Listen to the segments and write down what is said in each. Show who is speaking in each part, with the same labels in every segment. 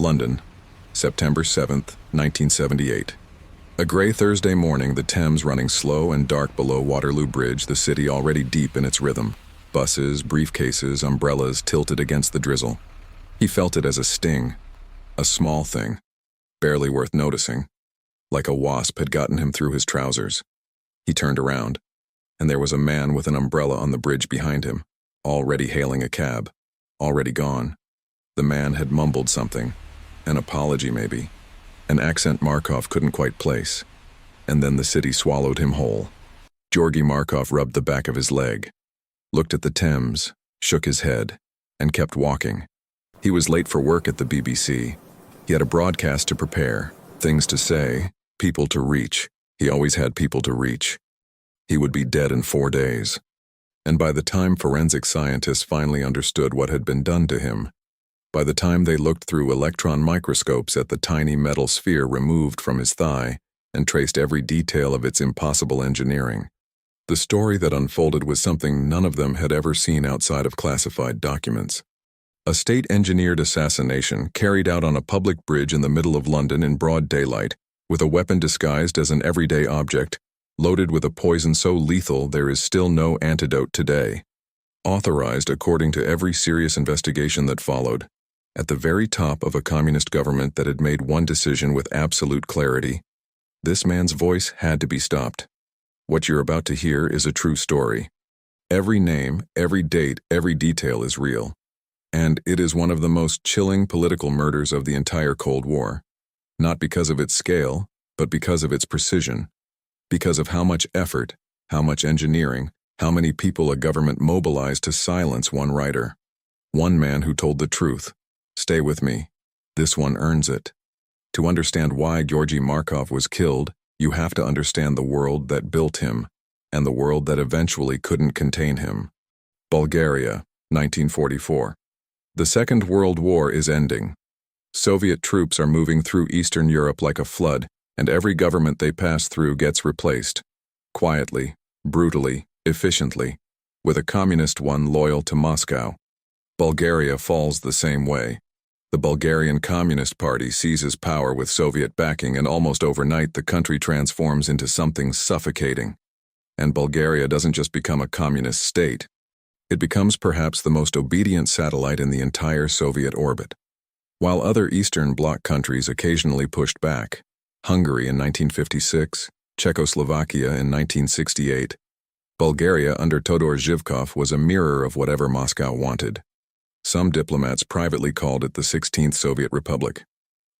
Speaker 1: London, September 7th, 1978. A grey Thursday morning, the Thames running slow and dark below Waterloo Bridge, the city already deep in its rhythm. Buses, briefcases, umbrellas tilted against the drizzle. He felt it as a sting, a small thing, barely worth noticing. Like a wasp had gotten him through his trousers. He turned around, and there was a man with an umbrella on the bridge behind him, already hailing a cab, already gone. The man had mumbled something, an apology maybe, an accent Markov couldn't quite place, and then the city swallowed him whole. Georgi Markov rubbed the back of his leg, looked at the Thames, shook his head, and kept walking. He was late for work at the BBC. He had a broadcast to prepare, things to say, people to reach. He always had people to reach. He would be dead in 4 days. And by the time forensic scientists finally understood what had been done to him, by the time they looked through electron microscopes at the tiny metal sphere removed from his thigh and traced every detail of its impossible engineering, the story that unfolded was something none of them had ever seen outside of classified documents. A state-engineered assassination carried out on a public bridge in the middle of London in broad daylight, with a weapon disguised as an everyday object, loaded with a poison so lethal there is still no antidote today. Authorized according to every serious investigation that followed, at the very top of a communist government that had made one decision with absolute clarity. This man's voice had to be stopped. What you're about to hear is a true story. Every name, every date, every detail is real. And it is one of the most chilling political murders of the entire Cold War. Not because of its scale, but because of its precision. Because of how much effort, how much engineering, how many people a government mobilized to silence one writer. One man who told the truth. Stay with me. This one earns it. To understand why Georgi Markov was killed, you have to understand the world that built him, and the world that eventually couldn't contain him. Bulgaria, 1944. The Second World War is ending. Soviet troops are moving through Eastern Europe like a flood, and every government they pass through gets replaced. Quietly, brutally, efficiently, with a communist one loyal to Moscow. Bulgaria falls the same way. The Bulgarian Communist Party seizes power with Soviet backing, and almost overnight the country transforms into something suffocating. And Bulgaria doesn't just become a communist state. It becomes perhaps the most obedient satellite in the entire Soviet orbit. While other Eastern Bloc countries occasionally pushed back, Hungary in 1956, Czechoslovakia in 1968, Bulgaria under Todor Zhivkov was a mirror of whatever Moscow wanted. Some diplomats privately called it the 16th Soviet Republic.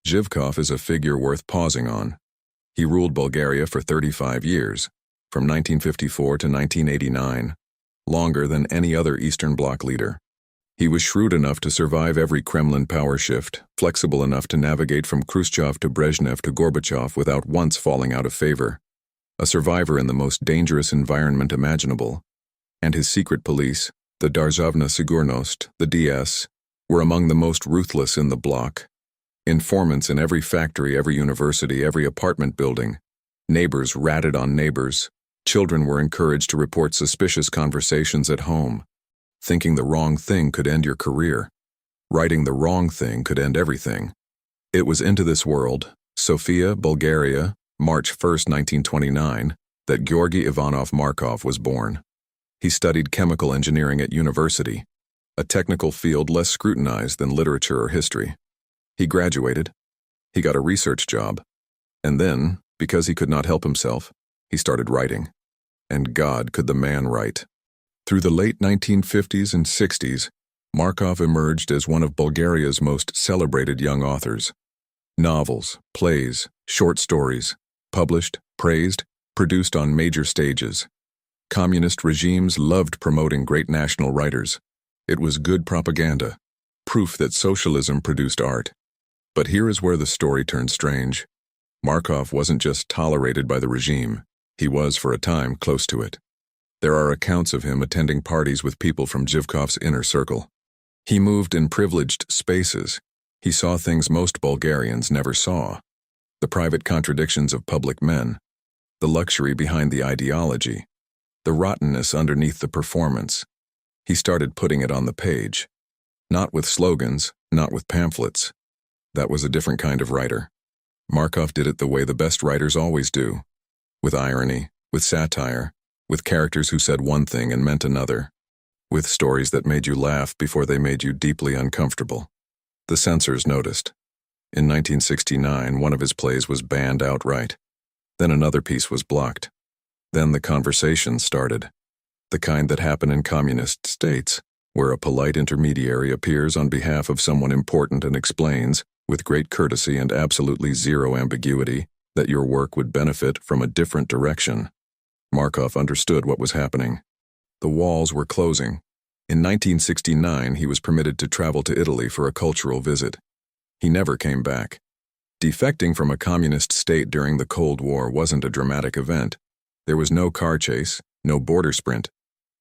Speaker 1: Zhivkov is a figure worth pausing on. He ruled Bulgaria for 35 years, from 1954 to 1989, longer than any other Eastern Bloc leader. He was shrewd enough to survive every Kremlin power shift, flexible enough to navigate from Khrushchev to Brezhnev to Gorbachev without once falling out of favor. A survivor in the most dangerous environment imaginable. And his secret police, the Darzhavna Sigurnost, the DS, were among the most ruthless in the bloc. Informants in every factory, every university, every apartment building. Neighbors ratted on neighbors. Children were encouraged to report suspicious conversations at home. Thinking the wrong thing could end your career. Writing the wrong thing could end everything. It was into this world, Sofia, Bulgaria, March 1st, 1929, that Georgi Ivanov Markov was born. He studied chemical engineering at university, a technical field less scrutinized than literature or history. He graduated. He got a research job. And then, because he could not help himself, he started writing. And God, could the man write. Through the late 1950s and 60s, Markov emerged as one of Bulgaria's most celebrated young authors. Novels, plays, short stories, published, praised, produced on major stages. Communist regimes loved promoting great national writers. It was good propaganda, proof that socialism produced art. But here is where the story turned strange. Markov wasn't just tolerated by the regime, he was, for a time, close to it. There are accounts of him attending parties with people from Zhivkov's inner circle. He moved in privileged spaces. He saw things most Bulgarians never saw. The private contradictions of public men, the luxury behind the ideology, the rottenness underneath the performance. He started putting it on the page. Not with slogans, not with pamphlets, That was a different kind of writer. Markov did it the way the best writers always do, with irony, with satire, with characters who said one thing and meant another, with stories that made you laugh before they made you deeply uncomfortable. The censors noticed. In 1969, one of his plays was banned outright. Then another piece was blocked. Then the conversation started. The kind that happen in communist states, where a polite intermediary appears on behalf of someone important and explains, with great courtesy and absolutely zero ambiguity, that your work would benefit from a different direction. Markov understood what was happening. The walls were closing. In 1969, he was permitted to travel to Italy for a cultural visit. He never came back. Defecting from a communist state during the Cold War wasn't a dramatic event. There was no car chase, no border sprint.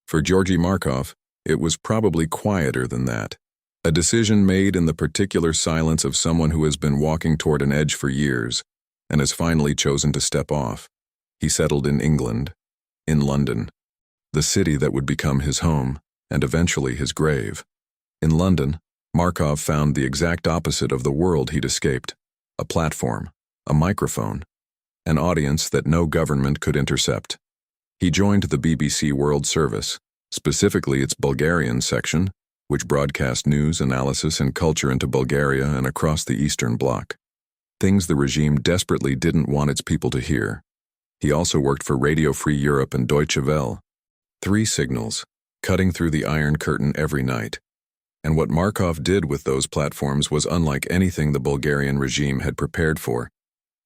Speaker 1: For Georgi Markov, it was probably quieter than that. A decision made in the particular silence of someone who has been walking toward an edge for years and has finally chosen to step off. He settled in England, in London, the city that would become his home and eventually his grave. In London, Markov found the exact opposite of the world he'd escaped: a platform, a microphone, an audience that no government could intercept. He joined the BBC World Service, specifically its Bulgarian section, which broadcast news, analysis, and culture into Bulgaria and across the Eastern Bloc. Things the regime desperately didn't want its people to hear. He also worked for Radio Free Europe and Deutsche Welle. 3 signals, cutting through the Iron Curtain every night. And what Markov did with those platforms was unlike anything the Bulgarian regime had prepared for.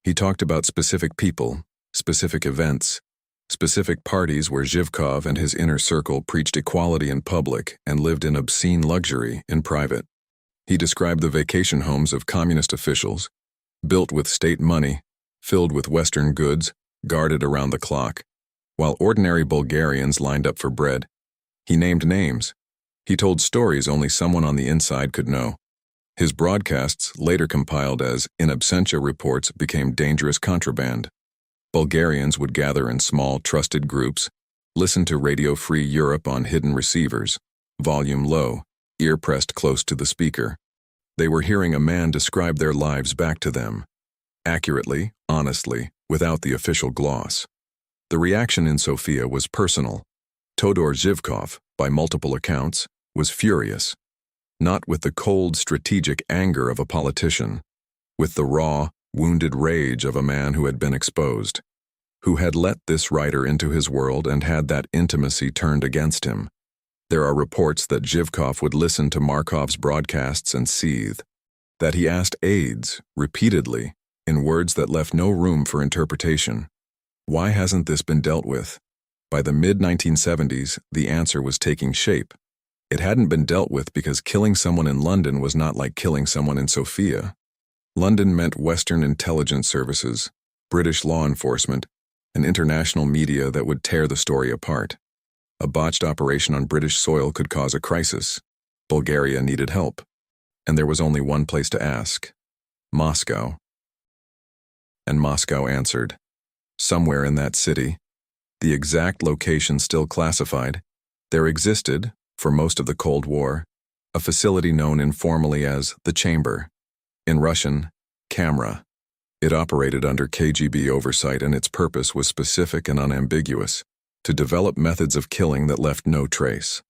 Speaker 1: He talked about specific people, specific events, specific parties where Zhivkov and his inner circle preached equality in public and lived in obscene luxury in private. He described the vacation homes of communist officials, built with state money, filled with Western goods, guarded around the clock, while ordinary Bulgarians lined up for bread. He named names. He told stories only someone on the inside could know. His broadcasts, later compiled as in absentia reports, became dangerous contraband. Bulgarians would gather in small, trusted groups, listen to Radio Free Europe on hidden receivers, volume low, ear pressed close to the speaker. They were hearing a man describe their lives back to them, accurately, honestly, without the official gloss. The reaction in Sofia was personal. Todor Zhivkov, by multiple accounts, was furious, not with the cold, strategic anger of a politician, with the raw, wounded rage of a man who had been exposed, who had let this writer into his world and had that intimacy turned against him. There are reports that Zhivkov would listen to Markov's broadcasts and seethe, that he asked aides, repeatedly, in words that left no room for interpretation. Why hasn't this been dealt with? By the mid-1970s, the answer was taking shape. It hadn't been dealt with because killing someone in London was not like killing someone in Sofia. London meant Western intelligence services, British law enforcement, and international media that would tear the story apart. A botched operation on British soil could cause a crisis. Bulgaria needed help. And there was only one place to ask: Moscow. And Moscow answered. Somewhere in that city, the exact location still classified, there existed, for most of the Cold War, a facility known informally as the Chamber. In Russian, Kamera. It operated under KGB oversight, and its purpose was specific and unambiguous: to develop methods of killing that left no trace.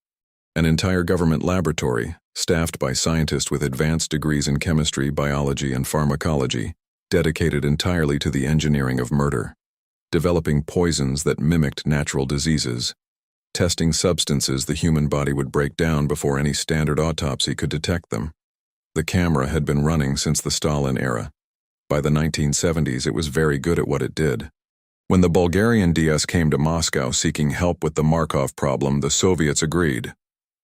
Speaker 1: An entire government laboratory, staffed by scientists with advanced degrees in chemistry, biology, and pharmacology, dedicated entirely to the engineering of murder, developing poisons that mimicked natural diseases, testing substances the human body would break down before any standard autopsy could detect them. The Kamera had been running since the Stalin era. By the 1970s, it was very good at what it did. When the Bulgarian DS came to Moscow seeking help with the Markov problem, the Soviets agreed.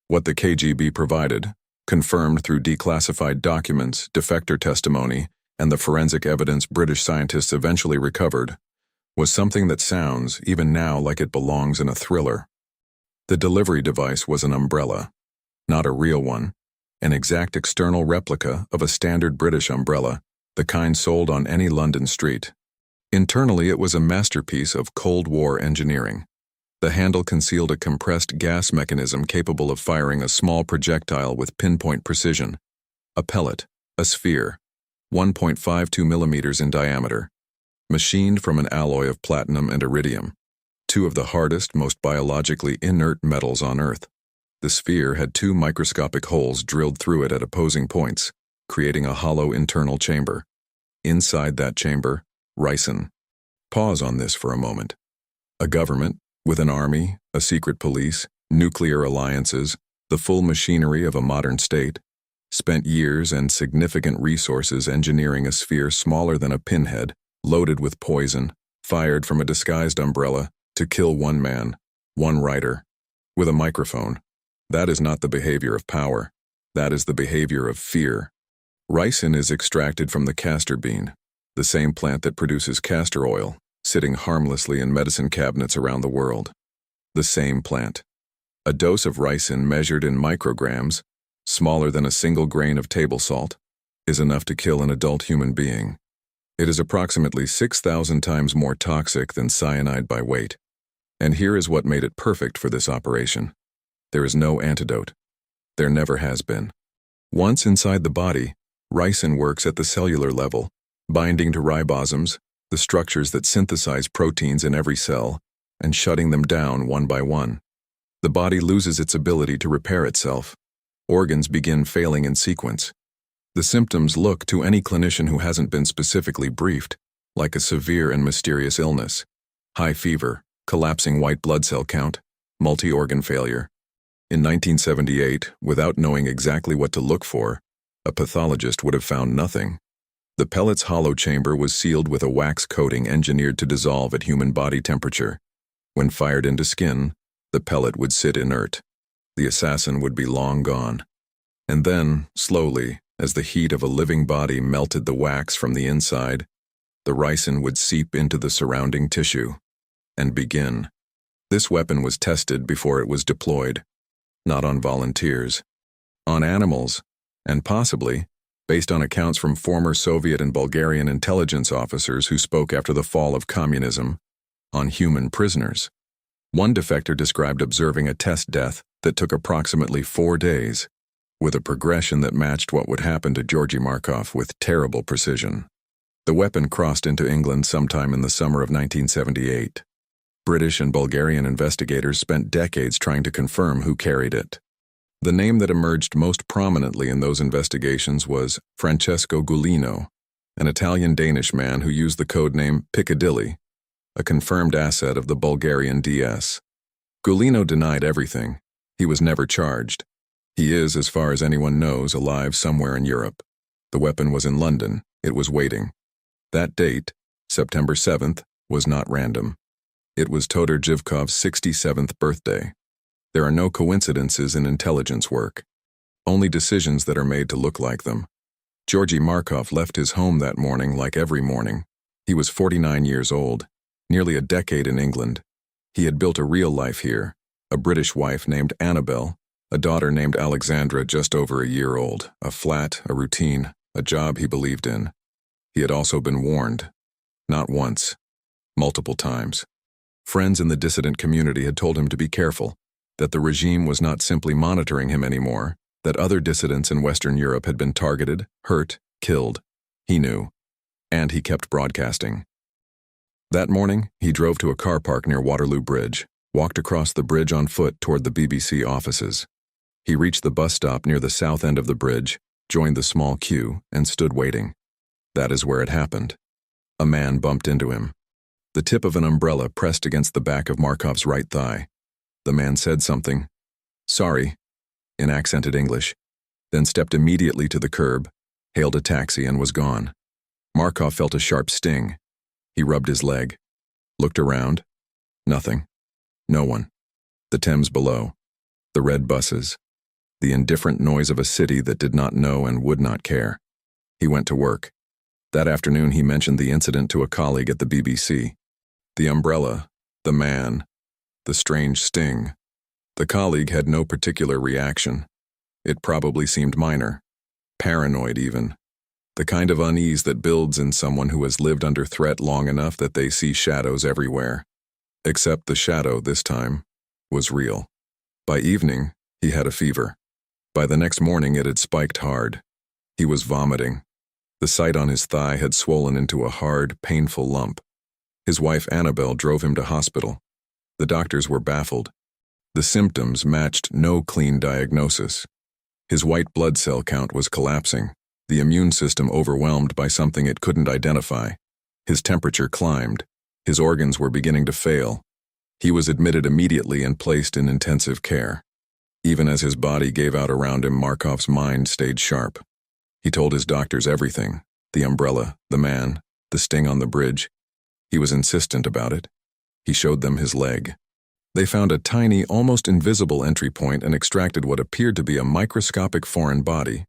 Speaker 1: What the KGB provided, confirmed through declassified documents, defector testimony, and the forensic evidence British scientists eventually recovered, was something that sounds, even now, like it belongs in a thriller. The delivery device was an umbrella, not a real one, an exact external replica of a standard British umbrella, the kind sold on any London street. Internally, it was a masterpiece of Cold War engineering. The handle concealed a compressed gas mechanism capable of firing a small projectile with pinpoint precision. A pellet, a sphere, 1.52 millimeters in diameter, machined from an alloy of platinum and iridium, two of the hardest, most biologically inert metals on Earth. The sphere had two microscopic holes drilled through it at opposing points, creating a hollow internal chamber. Inside that chamber, Ricin. Pause on this for a moment. A government, with an army, a secret police, nuclear alliances, the full machinery of a modern state, spent years and significant resources engineering a sphere smaller than a pinhead, loaded with poison, fired from a disguised umbrella, to kill one man, one writer, with a microphone. That is not the behavior of power. That is the behavior of fear. Ricin is extracted from the castor bean, the same plant that produces castor oil, sitting harmlessly in medicine cabinets around the world. The same plant. A dose of ricin measured in micrograms, smaller than a single grain of table salt, is enough to kill an adult human being. It is approximately 6,000 times more toxic than cyanide by weight. And here is what made it perfect for this operation. There is no antidote. There never has been. Once inside the body, ricin works at the cellular level, binding to ribosomes, the structures that synthesize proteins in every cell, and shutting them down one by one. The body loses its ability to repair itself. Organs begin failing in sequence. The symptoms look, to any clinician who hasn't been specifically briefed, like a severe and mysterious illness. High fever, collapsing white blood cell count, multi-organ failure. In 1978, without knowing exactly what to look for, a pathologist would have found nothing. The pellet's hollow chamber was sealed with a wax coating engineered to dissolve at human body temperature. When fired into skin, the pellet would sit inert. The assassin would be long gone. And then, slowly, as the heat of a living body melted the wax from the inside, the ricin would seep into the surrounding tissue and begin. This weapon was tested before it was deployed, not on volunteers, on animals, and possibly, based on accounts from former Soviet and Bulgarian intelligence officers who spoke after the fall of communism, on human prisoners. One defector described observing a test death that took approximately 4 days, with a progression that matched what would happen to Georgi Markov with terrible precision. The weapon crossed into England sometime in the summer of 1978. British and Bulgarian investigators spent decades trying to confirm who carried it. The name that emerged most prominently in those investigations was Francesco Gulino, an Italian-Danish man who used the codename Piccadilly, a confirmed asset of the Bulgarian DS. Gulino denied everything. He was never charged. He is, as far as anyone knows, alive somewhere in Europe. The weapon was in London. It was waiting. That date, September 7th, was not random. It was Todor Zhivkov's 67th birthday. There are no coincidences in intelligence work, only decisions that are made to look like them. Georgi Markov left his home that morning like every morning. He was 49 years old, nearly a decade in England. He had built a real life here, a British wife named Annabelle, a daughter named Alexandra just over a year old, a flat, a routine, a job he believed in. He had also been warned. Not once, multiple times. Friends in the dissident community had told him to be careful, that the regime was not simply monitoring him anymore, that other dissidents in Western Europe had been targeted, hurt, killed. He knew. And he kept broadcasting. That morning, he drove to a car park near Waterloo Bridge, walked across the bridge on foot toward the BBC offices. He reached the bus stop near the south end of the bridge, joined the small queue, and stood waiting. That is where it happened. A man bumped into him. The tip of an umbrella pressed against the back of Markov's right thigh. The man said something, "Sorry," in accented English, then stepped immediately to the curb, hailed a taxi, and was gone. Markov felt a sharp sting. He rubbed his leg, looked around. Nothing. No one. The Thames below. The red buses. The indifferent noise of a city that did not know and would not care. He went to work. That afternoon he mentioned the incident to a colleague at the BBC. The umbrella, the man, the strange sting. The colleague had no particular reaction. It probably seemed minor, paranoid even. The kind of unease that builds in someone who has lived under threat long enough that they see shadows everywhere. Except the shadow, this time, was real. By evening, he had a fever. By the next morning, it had spiked hard. He was vomiting. The site on his thigh had swollen into a hard, painful lump. His wife Annabelle drove him to hospital. The doctors were baffled. The symptoms matched no clean diagnosis. His white blood cell count was collapsing, the immune system overwhelmed by something it couldn't identify. His temperature climbed. His organs were beginning to fail. He was admitted immediately and placed in intensive care. Even as his body gave out around him, Markov's mind stayed sharp. He told his doctors everything: the umbrella, the man, the sting on the bridge. He was insistent about it. He showed them his leg. They found a tiny, almost invisible entry point and extracted what appeared to be a microscopic foreign body.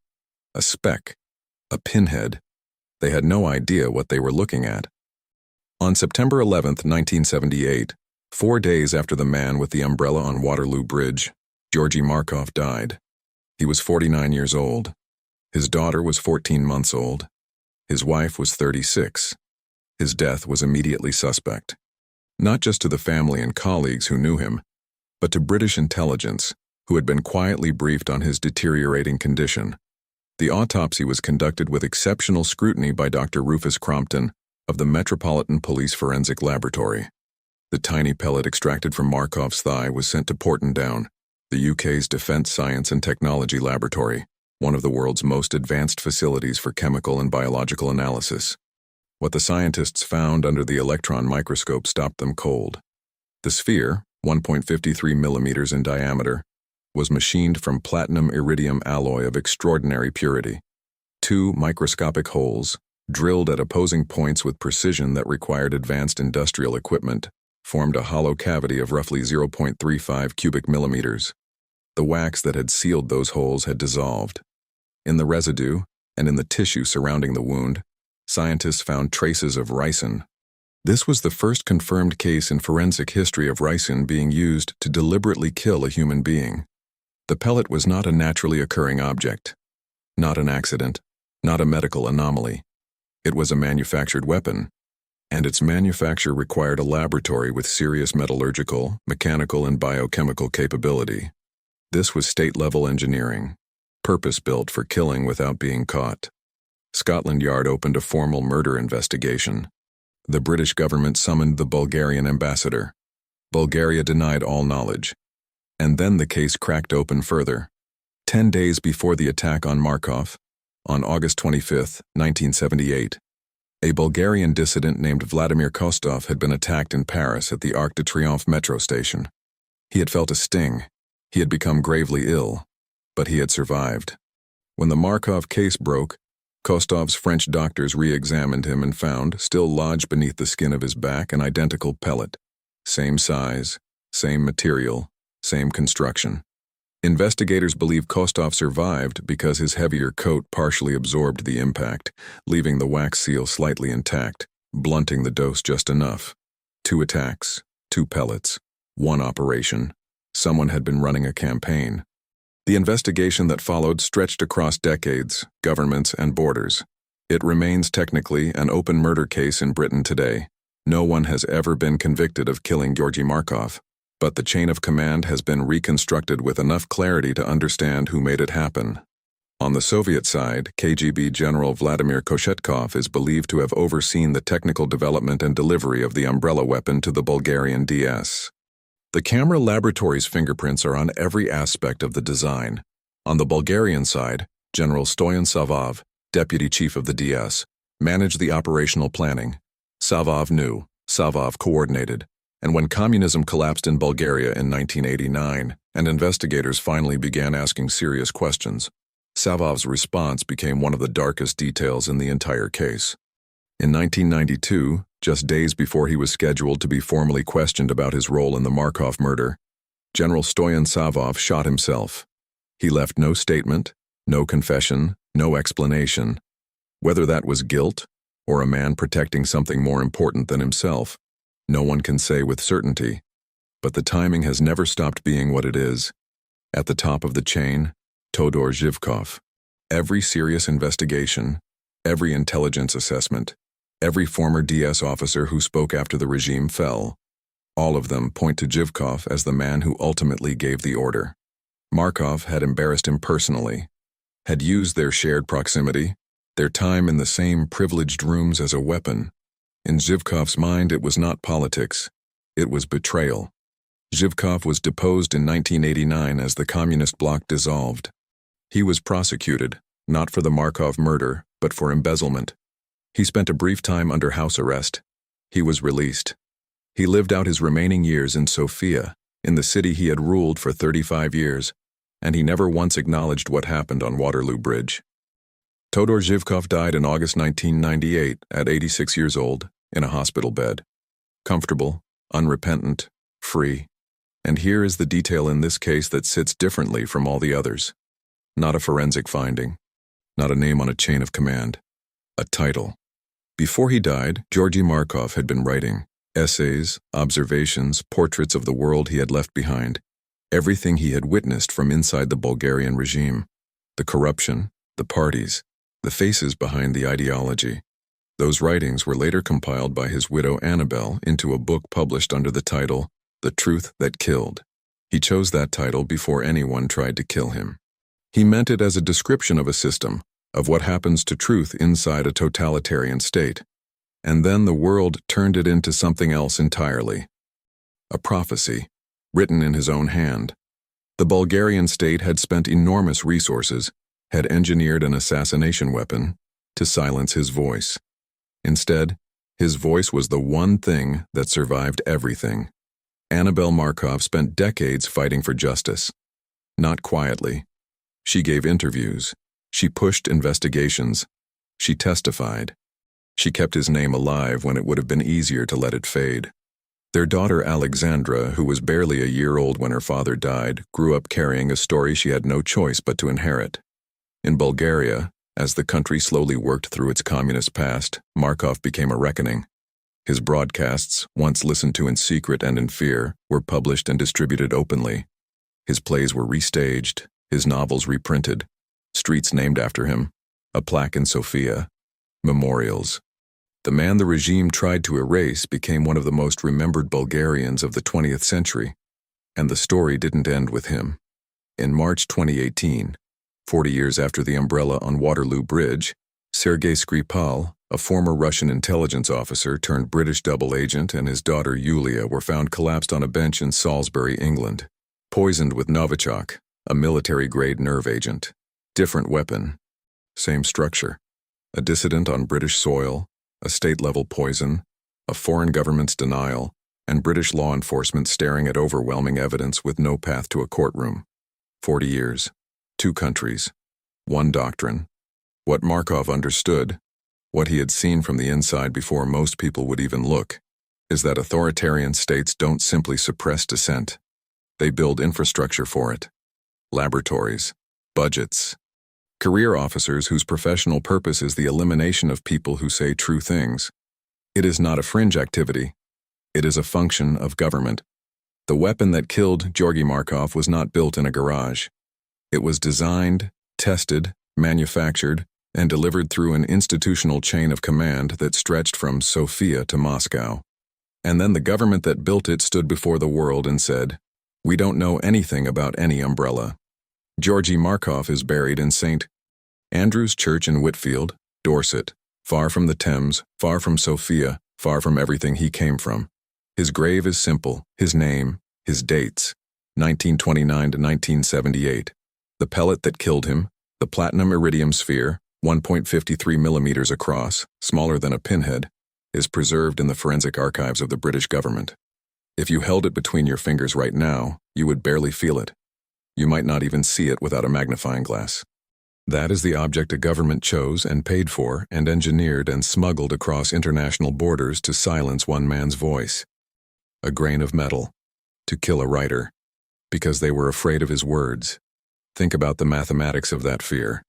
Speaker 1: A speck. A pinhead. They had no idea what they were looking at. On September 11, 1978, 4 days after the man with the umbrella on Waterloo Bridge, Georgi Markov died. He was 49 years old. His daughter was 14 months old. His wife was 36. His death was immediately suspect. Not just to the family and colleagues who knew him, but to British intelligence, who had been quietly briefed on his deteriorating condition. The autopsy was conducted with exceptional scrutiny by Dr. Rufus Crompton of the Metropolitan Police Forensic Laboratory. The tiny pellet extracted from Markov's thigh was sent to Porton, the UK's Defence Science and Technology Laboratory, one of the world's most advanced facilities for chemical and biological analysis. What the scientists found under the electron microscope stopped them cold. The sphere, 1.53 millimeters in diameter, was machined from platinum iridium alloy of extraordinary purity. 2 microscopic holes, drilled at opposing points with precision that required advanced industrial equipment, formed a hollow cavity of roughly 0.35 cubic millimeters. The wax that had sealed those holes had dissolved. In the residue, and in the tissue surrounding the wound, scientists found traces of ricin. This was the first confirmed case in forensic history of ricin being used to deliberately kill a human being. The pellet was not a naturally occurring object, not an accident, not a medical anomaly. It was a manufactured weapon, and its manufacture required a laboratory with serious metallurgical, mechanical, and biochemical capability. This was state-level engineering, purpose-built for killing without being caught. Scotland Yard opened a formal murder investigation. The British government summoned the Bulgarian ambassador. Bulgaria denied all knowledge. And then the case cracked open further. 10 days before the attack on Markov, on August 25, 1978, a Bulgarian dissident named Vladimir Kostov had been attacked in Paris at the Arc de Triomphe metro station. He had felt a sting. He had become gravely ill, but he had survived. When the Markov case broke, Kostov's French doctors re-examined him and found, still lodged beneath the skin of his back, an identical pellet. Same size, same material, same construction. Investigators believe Kostov survived because his heavier coat partially absorbed the impact, leaving the wax seal slightly intact, blunting the dose just enough. 2 attacks, 2 pellets, 1 operation. Someone had been running a campaign. The investigation that followed stretched across decades, governments, and borders. It remains technically an open murder case in Britain today. No one has ever been convicted of killing Georgi Markov, but the chain of command has been reconstructed with enough clarity to understand who made it happen. On the Soviet side, KGB General Vladimir Koshetkov is believed to have overseen the technical development and delivery of the umbrella weapon to the Bulgarian DS. The Kamera laboratory's fingerprints are on every aspect of the design. On the Bulgarian side, General Stoyan Savov, deputy chief of the DS, managed the operational planning. Savov knew, Savov coordinated, and when communism collapsed in Bulgaria in 1989, and investigators finally began asking serious questions, Savov's response became one of the darkest details in the entire case. In 1992, just days before he was scheduled to be formally questioned about his role in the Markov murder, General Stoyan Savov shot himself. He left no statement, no confession, no explanation. Whether that was guilt, or a man protecting something more important than himself, no one can say with certainty. But the timing has never stopped being what it is. At the top of the chain, Todor Zhivkov. Every serious investigation, every intelligence assessment, every former DS officer who spoke after the regime fell. All of them point to Zhivkov as the man who ultimately gave the order. Markov had embarrassed him personally, had used their shared proximity, their time in the same privileged rooms as a weapon. In Zhivkov's mind, it was not politics. It was betrayal. Zhivkov was deposed in 1989 as the communist bloc dissolved. He was prosecuted, not for the Markov murder, but for embezzlement. He spent a brief time under house arrest. He was released. He lived out his remaining years in Sofia, in the city he had ruled for 35 years, and he never once acknowledged what happened on Waterloo Bridge. Todor Zhivkov died in August 1998 at 86 years old, in a hospital bed. Comfortable, unrepentant, free. And here is the detail in this case that sits differently from all the others. Not a forensic finding. Not a name on a chain of command. A title. Before he died, Georgi Markov had been writing essays, observations, portraits of the world he had left behind, everything he had witnessed from inside the Bulgarian regime, the corruption, the parties, the faces behind the ideology. Those writings were later compiled by his widow Annabelle into a book published under the title, The Truth That Killed. He chose that title before anyone tried to kill him. He meant it as a description of a system, of what happens to truth inside a totalitarian state. And then the world turned it into something else entirely. A prophecy, written in his own hand. The Bulgarian state had spent enormous resources, had engineered an assassination weapon, to silence his voice. Instead, his voice was the one thing that survived everything. Annabelle Markov spent decades fighting for justice. Not quietly. She gave interviews. She pushed investigations. She testified. She kept his name alive when it would have been easier to let it fade. Their daughter Alexandra, who was barely a year old when her father died, grew up carrying a story she had no choice but to inherit. In Bulgaria, as the country slowly worked through its communist past, Markov became a reckoning. His broadcasts, once listened to in secret and in fear, were published and distributed openly. His plays were restaged, his novels reprinted, streets named after him, a plaque in Sofia, memorials. The man the regime tried to erase became one of the most remembered Bulgarians of the 20th century, and the story didn't end with him. In March 2018, 40 years after the umbrella on Waterloo Bridge, Sergei Skripal, a former Russian intelligence officer turned British double agent, and his daughter Yulia were found collapsed on a bench in Salisbury, England, poisoned with Novichok, a military-grade nerve agent. Different weapon, same structure. A dissident on British soil, a state-level poison, a foreign government's denial, and British law enforcement staring at overwhelming evidence with no path to a courtroom. 40 years, 2 countries, 1 doctrine. What Markov understood, what he had seen from the inside before most people would even look, is that authoritarian states don't simply suppress dissent. They build infrastructure for it. Laboratories, budgets, career officers whose professional purpose is the elimination of people who say true things. It is not a fringe activity. It is a function of government. The weapon that killed Georgi Markov was not built in a garage. It was designed, tested, manufactured, and delivered through an institutional chain of command that stretched from Sofia to Moscow. And then the government that built it stood before the world and said, "We don't know anything about any umbrella." Georgi Markov is buried in St. Andrew's Church in Whitfield, Dorset, far from the Thames, far from Sofia, far from everything he came from. His grave is simple, his name, his dates, 1929 to 1978. The pellet that killed him, the platinum iridium sphere, 1.53 millimeters across, smaller than a pinhead, is preserved in the forensic archives of the British government. If you held it between your fingers right now, you would barely feel it. You might not even see it without a magnifying glass. That is the object a government chose and paid for and engineered and smuggled across international borders to silence one man's voice. A grain of metal, to kill a writer, because they were afraid of his words. Think about the mathematics of that fear.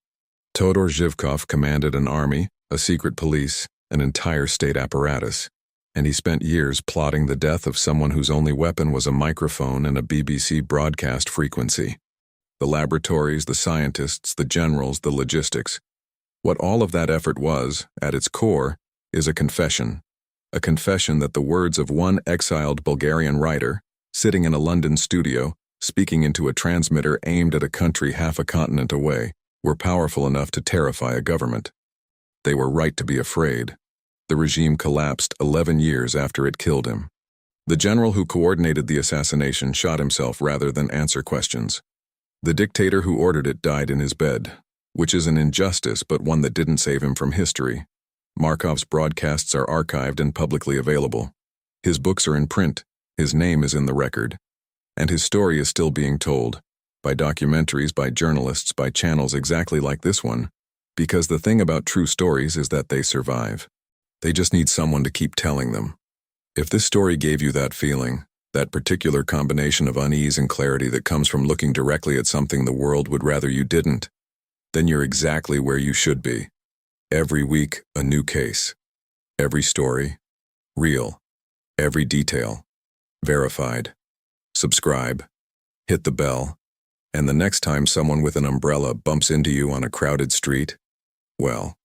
Speaker 1: Todor Zhivkov commanded an army, a secret police, an entire state apparatus, and he spent years plotting the death of someone whose only weapon was a microphone and a BBC broadcast frequency. The laboratories, the scientists, the generals, the logistics. What all of that effort was, at its core, is a confession that the words of one exiled Bulgarian writer, sitting in a London studio, speaking into a transmitter aimed at a country half a continent away, were powerful enough to terrify a government. They were right to be afraid. The regime collapsed 11 years after it killed him. The general who coordinated the assassination shot himself rather than answer questions. The dictator who ordered it died in his bed, which is an injustice but one that didn't save him from history. Markov's broadcasts are archived and publicly available. His books are in print, his name is in the record. And his story is still being told, by documentaries, by journalists, by channels exactly like this one, because the thing about true stories is that they survive. They just need someone to keep telling them. If this story gave you that feeling, that particular combination of unease and clarity that comes from looking directly at something the world would rather you didn't, then you're exactly where you should be. Every week, a new case. Every story, real. Every detail, verified. Subscribe, hit the bell, and the next time someone with an umbrella bumps into you on a crowded street, well,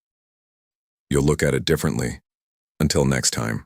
Speaker 1: you'll look at it differently. Until next time.